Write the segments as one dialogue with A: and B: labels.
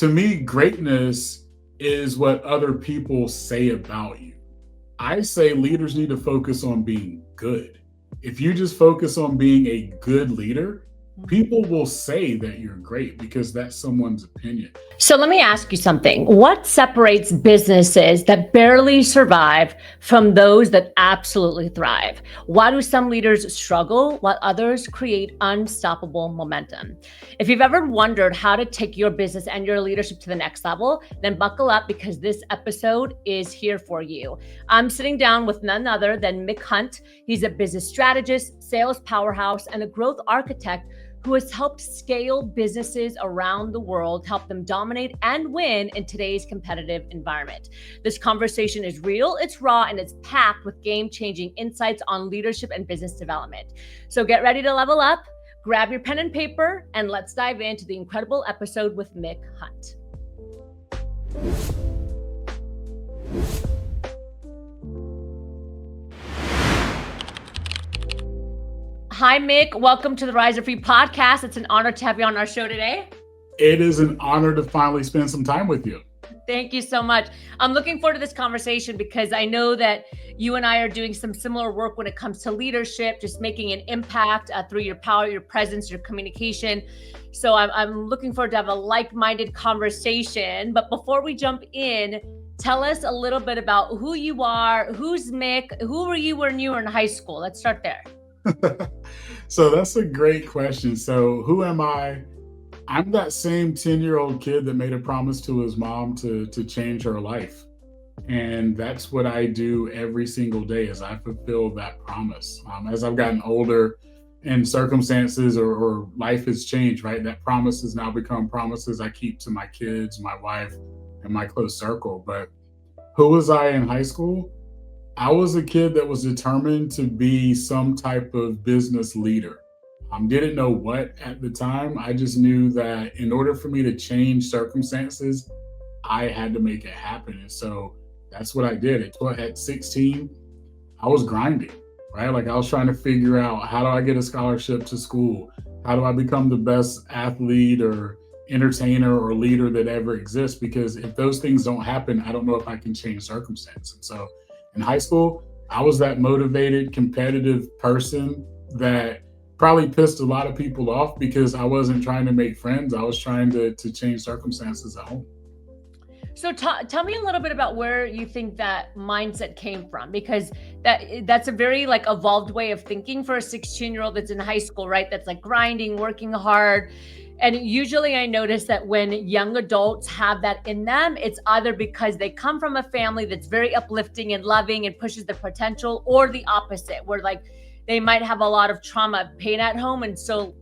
A: To me, greatness is what other people say about you. I say leaders need to focus on being good. If you just focus on being a good leader, people will say that you're great because that's someone's opinion.
B: So let me ask you something. What separates businesses that barely survive from those that absolutely thrive? Why do some leaders struggle while others create unstoppable momentum? If you've ever wondered how to take your business and your leadership to the next level, then buckle up because this episode is here for you. I'm sitting down with none other than Mick Hunt. He's a business strategist, sales powerhouse, and a growth architect who has helped scale businesses around the world, help them dominate and win in today's competitive environment. This conversation is real, it's raw, and it's packed with game-changing insights on leadership and business development. So get ready to level up, grab your pen and paper, and let's dive into the incredible episode with Mick Hunt. Hi, Mick. Welcome to the Rise of Free podcast. It's an honor to have you on our show today.
A: It is an honor to finally spend some time with you.
B: Thank you so much. I'm looking forward to this conversation because I know that you and I are doing some similar work when it comes to leadership, just making an impact through your power, your presence, your communication. So I'm looking forward to have a like-minded conversation. But before we jump in, tell us a little bit about who you are, who's Mick, who were you when you were in high school? Let's start there.
A: So that's a great question. So who am I? I'm that same 10-year-old kid that made a promise to his mom to change her life. And that's what I do every single day is I fulfill that promise. As I've gotten older and circumstances or life has changed, right? That promise has now become promises I keep to my kids, my wife, and my close circle. But who was I in high school? I was a kid that was determined to be some type of business leader. Didn't know what at the time. I just knew that in order for me to change circumstances, I had to make it happen. And so that's what I did. At 16, I was grinding, right? Like I was trying to figure out how do I get a scholarship to school? How do I become the best athlete or entertainer or leader that ever exists? Because if those things don't happen, I don't know if I can change circumstances. And so in high school, I was that motivated, competitive person that probably pissed a lot of people off because I wasn't trying to make friends. I was trying to change circumstances at home.
B: So tell me a little bit about where you think that mindset came from, because that's a very like evolved way of thinking for a 16-year-old that's in high school, right? That's like grinding, working hard. And usually I notice that when young adults have that in them, it's either because they come from a family that's very uplifting and loving and pushes their potential, or the opposite, where like they might have a lot of trauma, pain at home. And so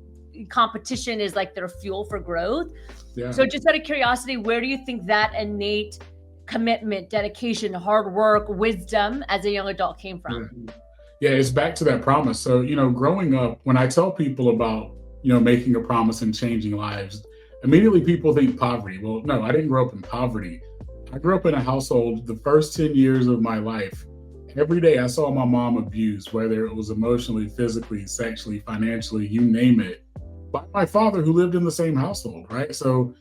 B: competition is like their fuel for growth. Yeah. So just out of curiosity, where do you think that innate commitment, dedication, hard work, wisdom as a young adult came from?
A: Yeah, it's back to that promise. So, growing up, when I tell people about making a promise and changing lives, immediately people think poverty. Well, no, I didn't grow up in poverty. I grew up in a household, the first 10 years of my life, every day I saw my mom abused, whether it was emotionally, physically, sexually, financially, you name it, by my father who lived in the same household, right? So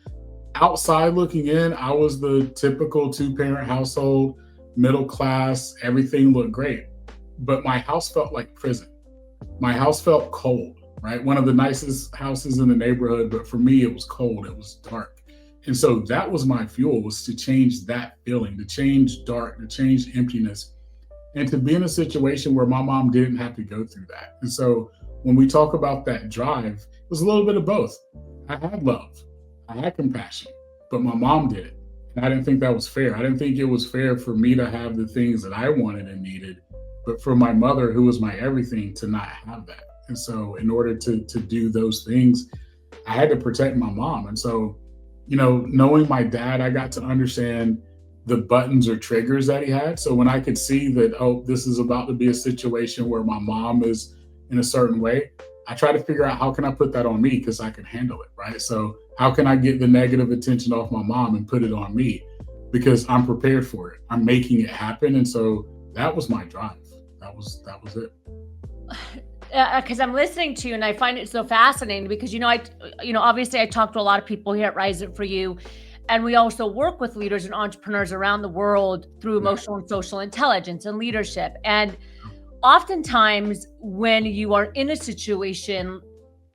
A: outside looking in, I was the typical 2-parent household, middle class, everything looked great. But my house felt like prison. My house felt cold. Right? One of the nicest houses in the neighborhood, but for me, it was cold, it was dark. And so that was my fuel, was to change that feeling, to change dark, to change emptiness, and to be in a situation where my mom didn't have to go through that. And so when we talk about that drive, it was a little bit of both. I had love, I had compassion, but my mom did it. And I didn't think that was fair. I didn't think it was fair for me to have the things that I wanted and needed, but for my mother, who was my everything, to not have that. And so in order to do those things, I had to protect my mom. And so, knowing my dad, I got to understand the buttons or triggers that he had. So when I could see that, oh, this is about to be a situation where my mom is in a certain way, I try to figure out how can I put that on me because I can handle it, right? So how can I get the negative attention off my mom and put it on me because I'm prepared for it. I'm making it happen. And so that was my drive. That was it.
B: Because I'm listening to you and I find it so fascinating because, obviously I talk to a lot of people here at Rise Up For You, And we also work with leaders and entrepreneurs around the world through
A: Yeah.
B: emotional and social intelligence and leadership. And oftentimes, when you are in a situation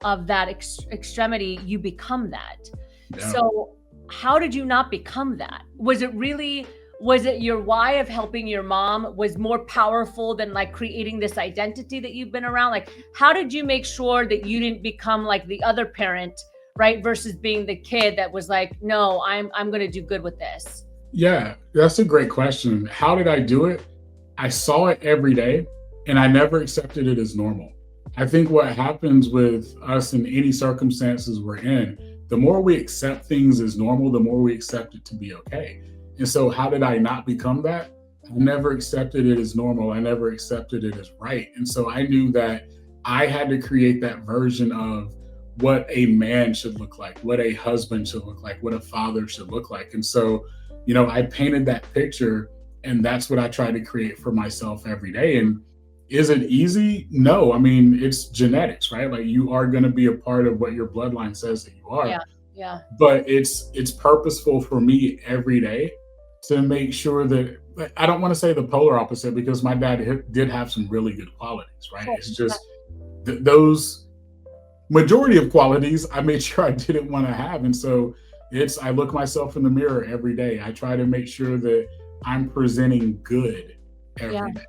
B: of that extremity, you become that.
A: Yeah.
B: So, how did you not become that? Was it your why of helping your mom was more powerful than like creating this identity that you've been around? Like, how did you make sure that you didn't become like the other parent, right? Versus being the kid that was like, no, I'm going to do good with this.
A: Yeah, that's a great question. How did I do it? I saw it every day and I never accepted it as normal. I think what happens with us in any circumstances we're in, the more we accept things as normal, the more we accept it to be okay. And so, how did I not become that? I never accepted it as normal. I never accepted it as right. And so, I knew that I had to create that version of what a man should look like, what a husband should look like, what a father should look like. And so, I painted that picture and that's what I try to create for myself every day. And is it easy? No. I mean, it's genetics, right? Like you are going to be a part of what your bloodline says that you are,
B: Yeah. Yeah.
A: but it's purposeful for me every day to make sure that I don't want to say the polar opposite because my dad did have some really good qualities, right?
B: Cool.
A: It's just those majority of qualities I made sure I didn't want to have. And so I look myself in the mirror every day. I try to make sure that I'm presenting good
B: Yeah.
A: every day.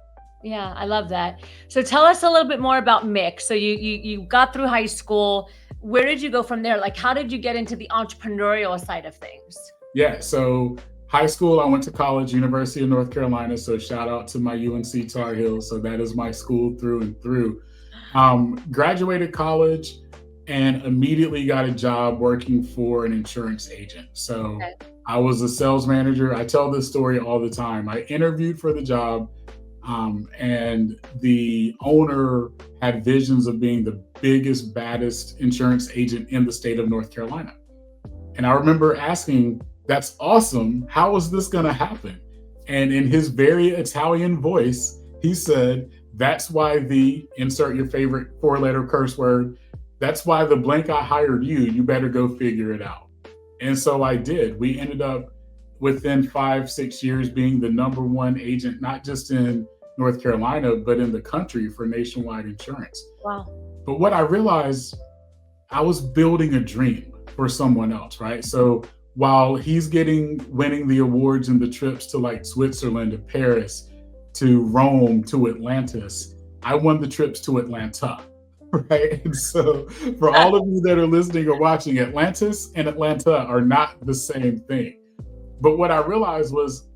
B: Yeah, I love that. So tell us a little bit more about Mick. So you got through high school. Where did you go from there? Like, how did you get into the entrepreneurial side of things?
A: Yeah. So high school, I went to college, University of North Carolina. So shout out to my UNC Tar Heels. So that is my school through and through. Graduated college and immediately got a job working for an insurance agent. So
B: Okay.
A: I was a sales manager. I tell this story all the time. I interviewed for the job, and the owner had visions of being the biggest, baddest insurance agent in the state of North Carolina. And I remember asking, that's awesome. How is this going to happen? And in his very Italian voice, he said, that's why the insert your favorite 4-letter curse word. That's why the blank I hired you. You better go figure it out. And so I did. We ended up within 5-6 years being the number one agent, not just in North Carolina, but in the country for nationwide insurance.
B: Wow.
A: But what I realized, I was building a dream for someone else, right? So while he's winning the awards and the trips to like Switzerland, to Paris, to Rome, to Atlantis, I won the trips to Atlanta, right? And so for all of you that are listening or watching, Atlantis and Atlanta are not the same thing. But what I realized was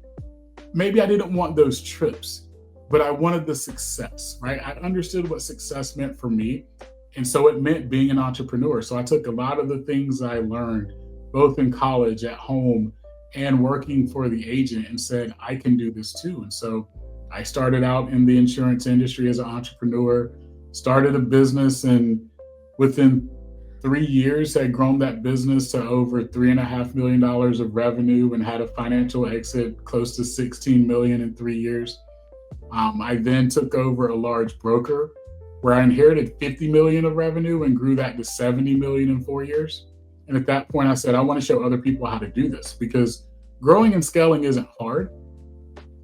A: maybe I didn't want those trips, but I wanted the success, right? I understood what success meant for me. And so it meant being an entrepreneur. So I took a lot of the things I learned, both in college, at home, and working for the agent, and said, I can do this too. And so I started out in the insurance industry as an entrepreneur, started a business, and within 3 years had grown that business to over $3.5 million of revenue and had a financial exit close to 16 million in 3 years. I then took over a large broker where I inherited 50 million of revenue and grew that to 70 million in 4 years. And at that point, I said, I want to show other people how to do this, because growing and scaling isn't hard.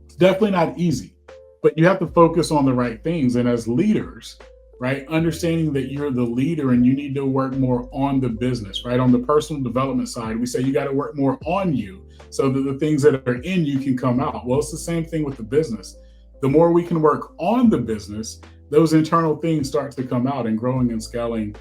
A: It's definitely not easy, but you have to focus on the right things. And as leaders, right, understanding that you're the leader and you need to work more on the business, right? On the personal development side, we say you got to work more on you so that the things that are in you can come out. Well, it's the same thing with the business. The more we can work on the business, those internal things start to come out, and growing and scaling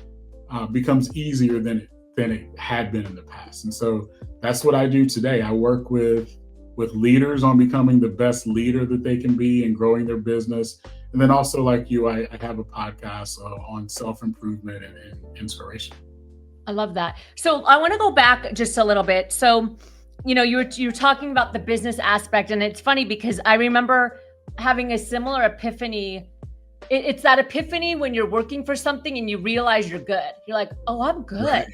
A: becomes easier than it had been in the past. And so that's what I do today. I work with leaders on becoming the best leader that they can be and growing their business. And then also, like you, I have a podcast on self-improvement and inspiration.
B: I love that. So I want to go back just a little bit. So, you're talking about the business aspect, and it's funny because I remember having a similar epiphany. It's that epiphany when you're working for something and you realize you're good. You're like, oh, I'm good.
A: Right.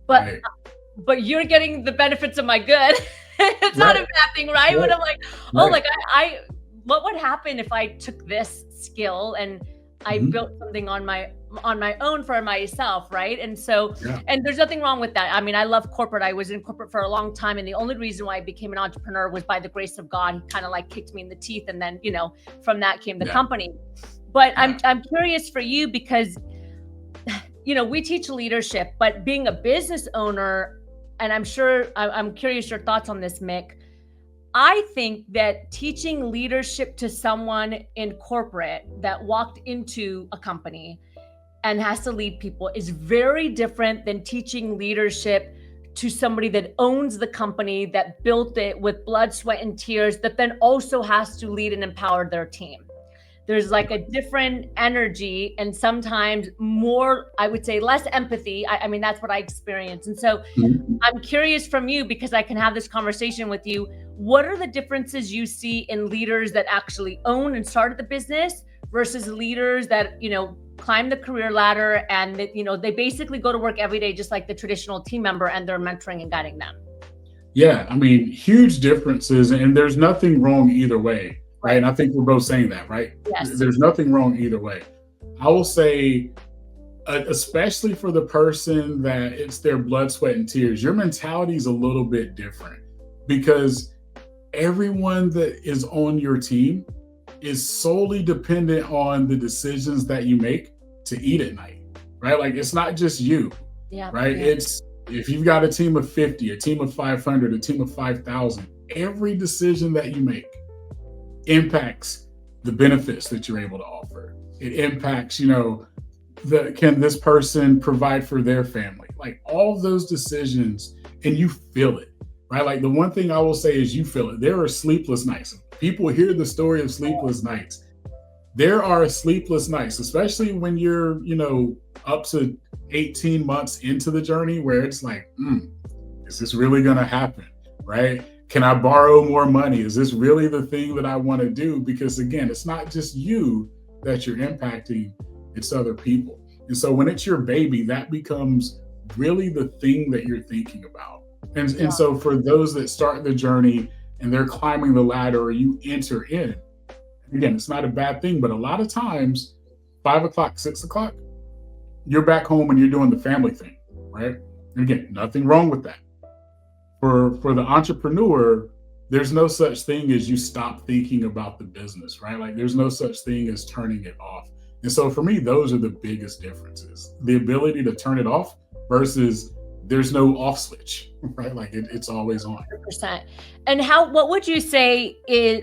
B: But
A: Right.
B: but you're getting the benefits of my good. It's not a
A: Right.
B: bad thing, right? But
A: Right.
B: I'm like, oh,
A: Right.
B: like what would happen if I took this skill and I
A: Mhm.
B: built something on on my own for myself, right? And so,
A: Yeah.
B: and there's nothing wrong with that. I mean, I love corporate. I was in corporate for a long time, and the only reason why I became an entrepreneur was by the grace of God. He kind of like kicked me in the teeth, and then from that came the
A: Yeah.
B: company. But
A: Yeah.
B: I'm curious for you because we teach leadership, but being a business owner, and I'm curious your thoughts on this, Mick. I think that teaching leadership to someone in corporate that walked into a company and has to lead people is very different than teaching leadership to somebody that owns the company, that built it with blood, sweat, and tears, that then also has to lead and empower their team. There's like a different energy and sometimes more, I would say, less empathy. I mean, that's what I experience. And so
A: Mhm.
B: I'm curious from you, because I can have this conversation with you. What are the differences you see in leaders that actually own and started the business versus leaders that, climb the career ladder and that, they basically go to work every day, just like the traditional team member, and they're mentoring and guiding them?
A: Yeah, I mean, huge differences, and there's nothing wrong either way, right?
B: Right.
A: And I think we're both saying that, right?
B: Yes.
A: There's nothing wrong either way. I will say, especially for the person that it's their blood, sweat, and tears, your mentality is a little bit different because everyone that is on your team is solely dependent on the decisions that you make to eat at night, right? Like it's not just you,
B: Yeah.
A: right?
B: Yeah.
A: It's if you've got a team of 50, a team of 500, a team of 5,000, every decision that you make impacts the benefits that you're able to offer. It impacts, can this person provide for their family? Like all of those decisions, and you feel it, right? Like the one thing I will say is you feel it. There are sleepless nights. People hear the story of sleepless nights. There are sleepless nights, especially when you're, up to 18 months into the journey where it's like, is this really going to happen? Right? Can I borrow more money? Is this really the thing that I want to do? Because again, it's not just you that you're impacting, it's other people. And so when it's your baby, that becomes really the thing that you're thinking about. And so for those that start the journey and they're climbing the ladder or you enter in, again, it's not a bad thing, but a lot of times, 5 o'clock, 6 o'clock, you're back home and you're doing the family thing, right? And again, nothing wrong with that. For the entrepreneur, there's no such thing as you stop thinking about the business, right? Like there's no such thing as turning it off. And so for me, those are the biggest differences. The ability to turn it off versus there's no off switch, right? Like it's always on.
B: 100%. And what would you say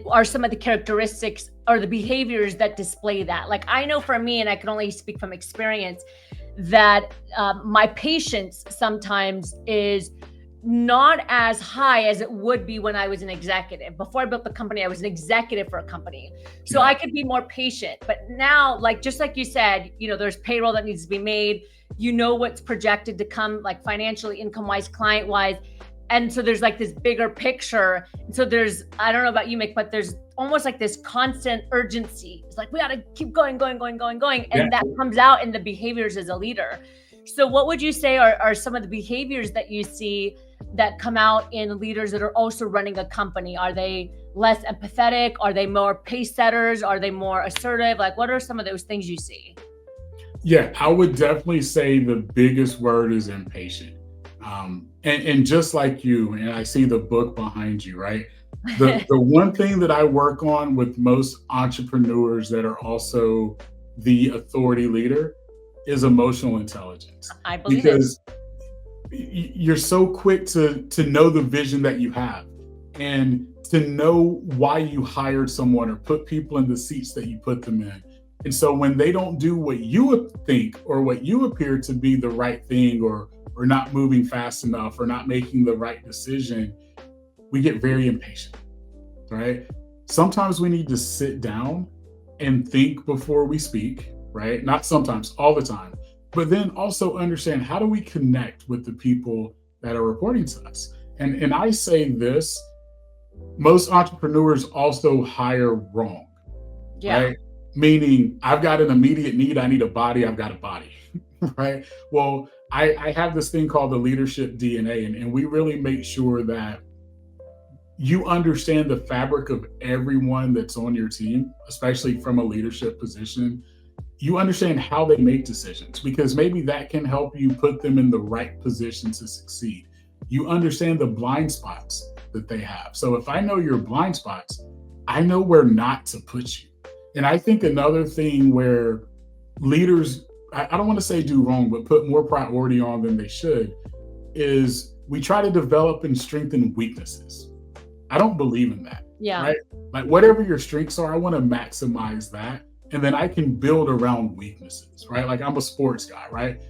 B: are some of the characteristics or the behaviors that display that? Like I know for me, and I can only speak from experience, that my patience sometimes is not as high as it would be when I was an executive. Before I built the company, I was an executive for a company. So
A: Yeah.
B: I could be more patient. But now, like just like you said, there's payroll that needs to be made. What's projected to come, like financially, income-wise, client-wise. And so there's like this bigger picture. And so I don't know about you, Mick, but there's almost like this constant urgency. It's like, we got to keep going. And
A: Yeah.
B: that comes out in the behaviors as a leader. So what would you say are some of the behaviors that you see that come out in leaders that are also running a company? Are they less empathetic? Are they more pace setters? Are they more assertive? Like, what are some of those things you see?
A: Yeah, I would definitely say the biggest word is impatient. And just like you, and I see the book behind you, right? The one thing that I work on with most entrepreneurs that are also the authority leader is emotional intelligence.
B: I believe it.
A: Because you're so quick to know the vision that you have and to know why you hired someone or put people in the seats that you put them in. And so when they don't do what you think or what you appear to be the right thing, or not moving fast enough or not making the right decision, we get very impatient, right? Sometimes we need to sit down and think before we speak, right? Not sometimes, all the time. But then also understand, how do we connect with the people that are reporting to us? And I say this, most entrepreneurs also hire wrong,
B: Yeah.
A: right? Meaning, I've got an immediate need, I need a body, I've got a body, right? Well, I have this thing called the leadership DNA, and we really make sure that you understand the fabric of everyone that's on your team, especially from a leadership position. You understand how they make decisions because maybe that can help you put them in the right position to succeed. You understand the blind spots that they have. So if I know your blind spots, I know where not to put you. And I think another thing where leaders, I don't want to say do wrong, but put more priority on than they should, is we try to develop and strengthen weaknesses. I don't believe in that,
B: Yeah.
A: right? Like whatever your strengths are, I want to maximize that. And then I can build around weaknesses, right? Like I'm a sports guy, right?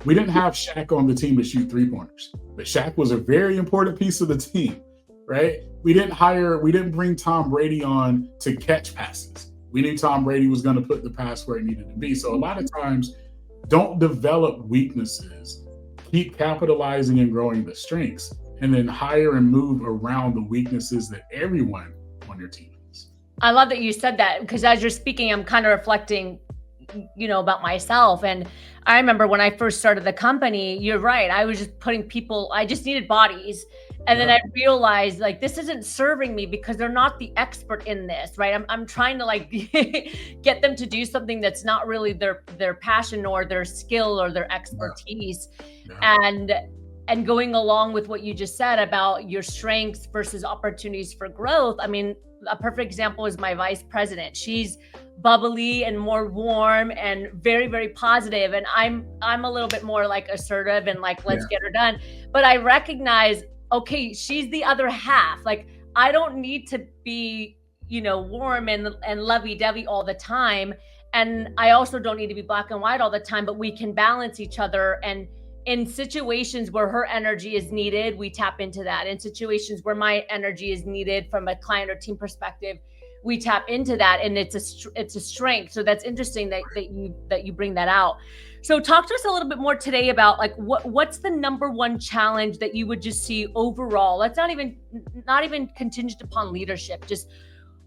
A: We didn't have Shaq on the team to shoot 3-pointers, but Shaq was a very important piece of the team, right? We didn't bring Tom Brady on to catch passes. We knew Tom Brady was going to put the pass where it needed to be. So a lot of times, don't develop weaknesses. Keep capitalizing and growing the strengths, and then hire and move around the weaknesses that everyone on your team has.
B: I love that you said that because as you're speaking, I'm kind of reflecting, about myself. And I remember when I first started the company, you're right. I was just putting people, I just needed bodies. And then I realized like, this isn't serving me because they're not the expert in this, right? I'm trying to like get them to do something that's not really their passion or their skill or their expertise.
A: Yeah.
B: And going along with what you just said about your strengths versus opportunities for growth. I mean, a perfect example is my vice president. She's bubbly and more warm and very, very positive. And I'm a little bit more like assertive and like, let's get her done. But I recognize, okay, she's the other half. Like I don't need to be, warm and lovey-dovey all the time. And I also don't need to be black and white all the time, but we can balance each other. And in situations where her energy is needed, we tap into that. In situations where my energy is needed from a client or team perspective, we tap into that, and it's a strength. So that's interesting that you bring that out. So talk to us a little bit more today about like what's the number one challenge that you would just see overall. Let's not even contingent upon leadership. Just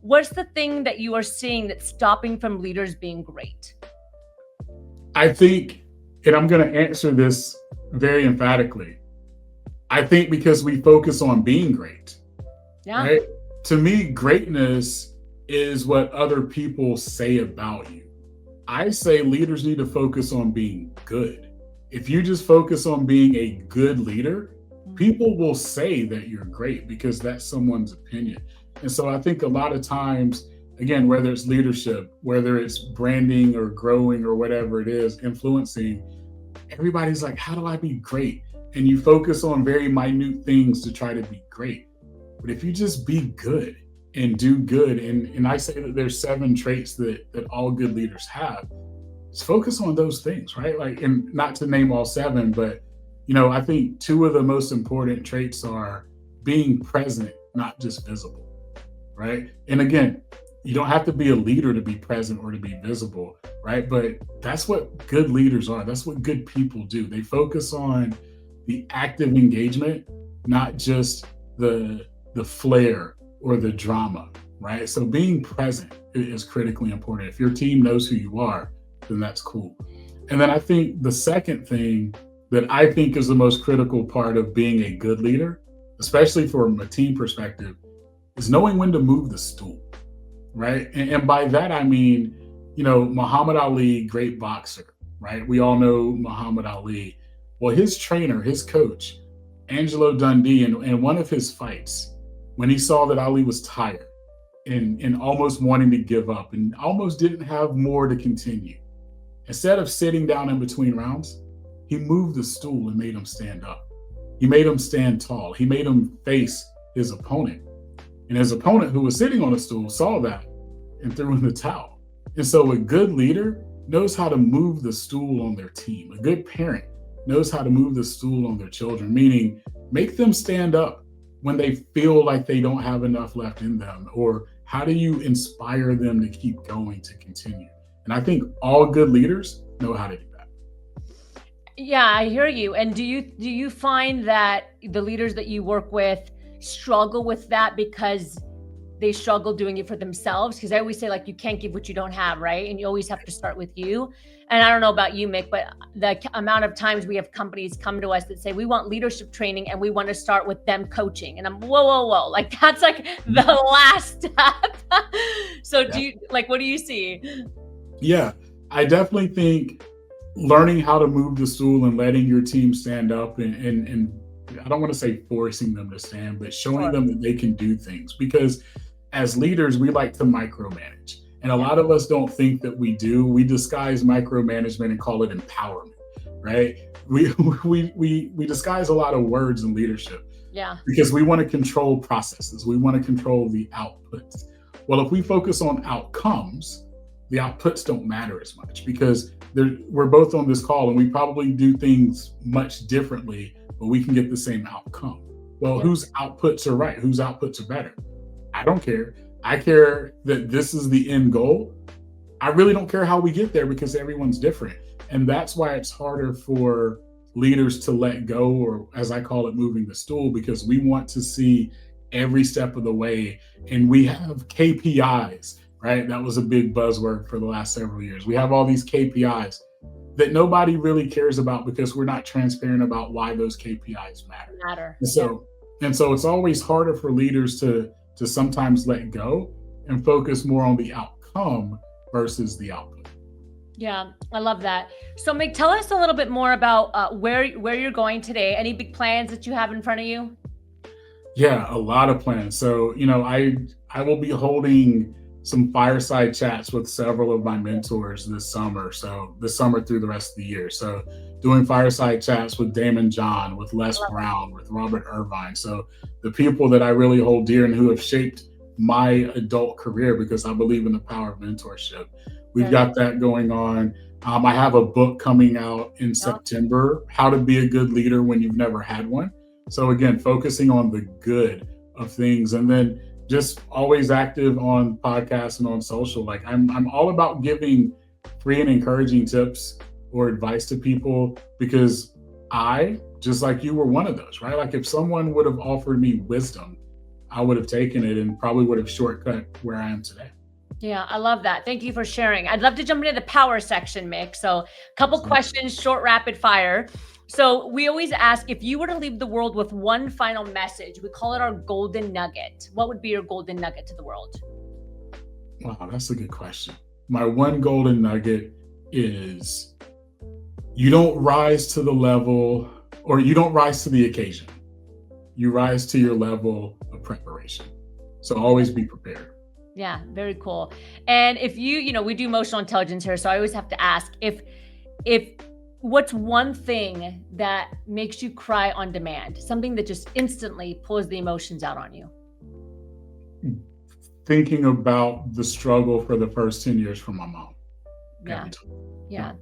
B: what's the thing that you are seeing that's stopping from leaders being great?
A: I think, and I'm going to answer this very emphatically, I think because we focus on being great.
B: Yeah.
A: Right? To me, greatness is what other people say about you. I say leaders need to focus on being good. If you just focus on being a good leader, people will say that you're great because that's someone's opinion. And so I think a lot of times, again, whether it's leadership, whether it's branding or growing or whatever it is, influencing, everybody's like, how do I be great? And you focus on very minute things to try to be great. But if you just be good and do good, and I say that there's 7 traits that all good leaders have, just focus on those things, right? Like, and not to name all 7, but I think 2 of the most important traits are being present, not just visible, right? And again, you don't have to be a leader to be present or to be visible, right? But that's what good leaders are. That's what good people do. They focus on the active engagement, not just the flair or the drama, right? So being present is critically important. If your team knows who you are, then that's cool. And then I think the second thing that I think is the most critical part of being a good leader, especially from a team perspective, is knowing when to move the stool, right? And by that, I mean, Muhammad Ali, great boxer, right? We all know Muhammad Ali. Well, his trainer, his coach, Angelo Dundee, in one of his fights, when he saw that Ali was tired and almost wanting to give up and almost didn't have more to continue, instead of sitting down in between rounds, he moved the stool and made him stand up. He made him stand tall. He made him face his opponent. And his opponent, who was sitting on a stool, saw that and threw in the towel. And so a good leader knows how to move the stool on their team. A good parent knows how to move the stool on their children, meaning make them stand up when they feel like they don't have enough left in them, or how do you inspire them to keep going, to continue? And I think all good leaders know how to do that.
B: Yeah, I hear you. And do you find that the leaders that you work with struggle with that because they struggle doing it for themselves? Because I always say, like, you can't give what you don't have, right? And you always have to start with you. And I don't know about you, Mick, but the amount of times we have companies come to us that say, we want leadership training and we want to start with them coaching. And I'm, whoa. Like, that's like the last step. So what do you see?
A: Yeah, I definitely think learning how to move the stool and letting your team stand up and I don't want to say forcing them to stand, but showing
B: Sure.
A: them that they can do things. Because as leaders, we like to micromanage. And a
B: Yeah.
A: lot of us don't think that we do. We disguise micromanagement and call it empowerment, right? We we disguise a lot of words in leadership
B: Yeah.
A: because we want to control processes. We want to control the outputs. Well, if we focus on outcomes, the outputs don't matter as much because we're both on this call and we probably do things much differently, but we can get the same outcome. Well,
B: Yeah.
A: whose outputs are right? Whose outputs are better? I don't care. I care that this is the end goal. I really don't care how we get there because everyone's different. And that's why it's harder for leaders to let go, or as I call it, moving the stool, because we want to see every step of the way. And we have KPIs, right? That was a big buzzword for the last several years. We have all these KPIs that nobody really cares about because we're not transparent about why those KPIs matter.
B: Matter.
A: And
B: Yeah.
A: so it's always harder for leaders to sometimes let go and focus more on the outcome versus the output.
B: Yeah, I love that. So, Mick, tell us a little bit more about where you're going today. Any big plans that you have in front of you?
A: Yeah, a lot of plans. So, I will be holding some fireside chats with several of my mentors this summer. So this summer through the rest of the year. So doing fireside chats with Damon John, with Les Brown, with Robert Irvine. So the people that I really hold dear and who have shaped my adult career because I believe in the power of mentorship. We've got that going on. I have a book coming out in September, How to Be a Good Leader When You've Never Had One. So again, focusing on the good of things, and then just always active on podcasts and on social. Like I'm all about giving free and encouraging tips or advice to people because I, just like you, were one of those, right? Like if someone would have offered me wisdom, I would have taken it and probably would have shortcut where I am today.
B: Yeah, I love that. Thank you for sharing. I'd love to jump into the power section, Mick. So, a couple questions, short, rapid fire. So, we always ask if you were to leave the world with one final message, we call it our golden nugget. What would be your golden nugget to the world?
A: Wow, that's a good question. My one golden nugget is you don't rise to the level, or you don't rise to the occasion. You rise to your level of preparation. So, always be prepared.
B: Yeah, very cool. And if we do emotional intelligence here, so I always have to ask if what's one thing that makes you cry on demand, something that just instantly pulls the emotions out on you?
A: Thinking about the struggle for the first 10 years for my mom.
B: Yeah. Yeah.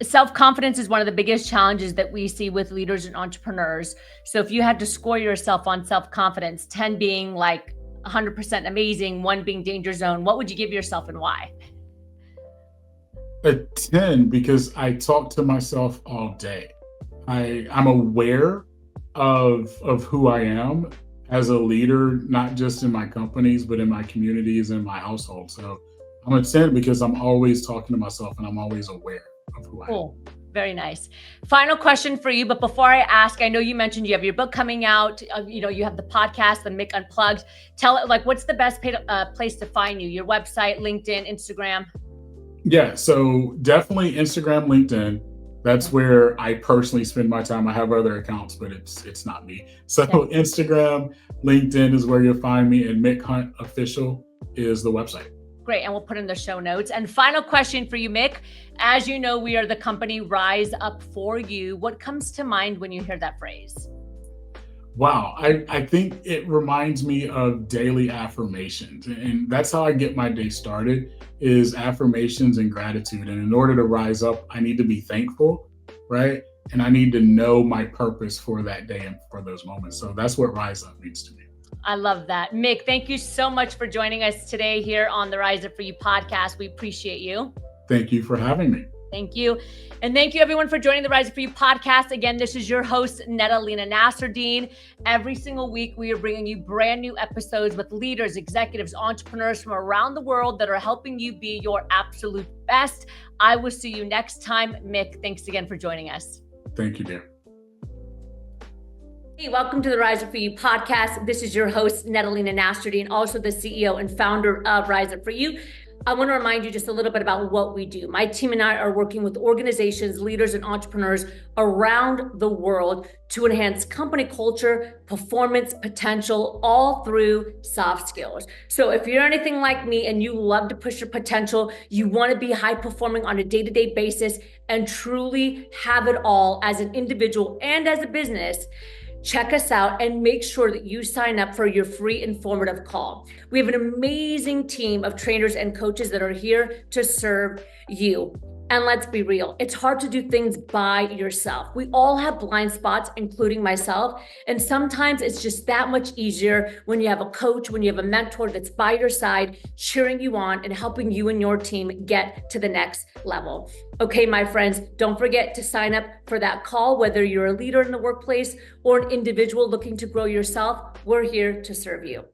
B: Self-confidence is one of the biggest challenges that we see with leaders and entrepreneurs. So if you had to score yourself on self-confidence, 10 being like 100% amazing, 1 being danger zone, what would you give yourself and why?
A: A 10 because I talk to myself all day. I'm aware of who I am as a leader, not just in my companies, but in my communities and my household. So I'm a 10 because I'm always talking to myself and I'm always aware of who I am.
B: Cool. Very nice. Final question for you. But before I ask, I know you mentioned you have your book coming out. You have the podcast, the Mick Unplugged. Tell it, like, what's the best place to find you? Your website, LinkedIn, Instagram?
A: Yeah, so definitely Instagram, LinkedIn. That's where I personally spend my time. I have other accounts, but it's not me. So Instagram, LinkedIn is where you'll find me, and Mick Hunt Official is the website.
B: Great. And we'll put in the show notes. And final question for you, Mick. As you know, we are the company Rise Up For You. What comes to mind when you hear that phrase?
A: Wow. I think it reminds me of daily affirmations. And that's how I get my day started is affirmations and gratitude. And in order to rise up, I need to be thankful, right? And I need to know my purpose for that day and for those moments. So that's what Rise Up means to me.
B: I love that. Mick, thank you so much for joining us today here on the Rise Up For You podcast. We appreciate you.
A: Thank you for having me.
B: Thank you. And thank you everyone for joining the Rise Up For You podcast. Again, this is your host, Lena Nasserdeen. Every single week, we are bringing you brand new episodes with leaders, executives, entrepreneurs from around the world that are helping you be your absolute best. I will see you next time. Mick, thanks again for joining us.
A: Thank you, dear.
B: Hey, welcome to the Rise Up For You podcast. This is your host, Lena Nasserdeen, also the CEO and founder of Rise Up For You. I want to remind you just a little bit about what we do. My team and I are working with organizations, leaders, and entrepreneurs around the world to enhance company culture, performance, potential, all through soft skills. So if you're anything like me and you love to push your potential, you want to be high performing on a day-to-day basis and truly have it all as an individual and as a business, check us out and make sure that you sign up for your free informative call. We have an amazing team of trainers and coaches that are here to serve you. And let's be real, it's hard to do things by yourself. We all have blind spots, including myself. And sometimes it's just that much easier when you have a coach, when you have a mentor that's by your side, cheering you on and helping you and your team get to the next level. Okay, my friends, don't forget to sign up for that call, whether you're a leader in the workplace or an individual looking to grow yourself. We're here to serve you.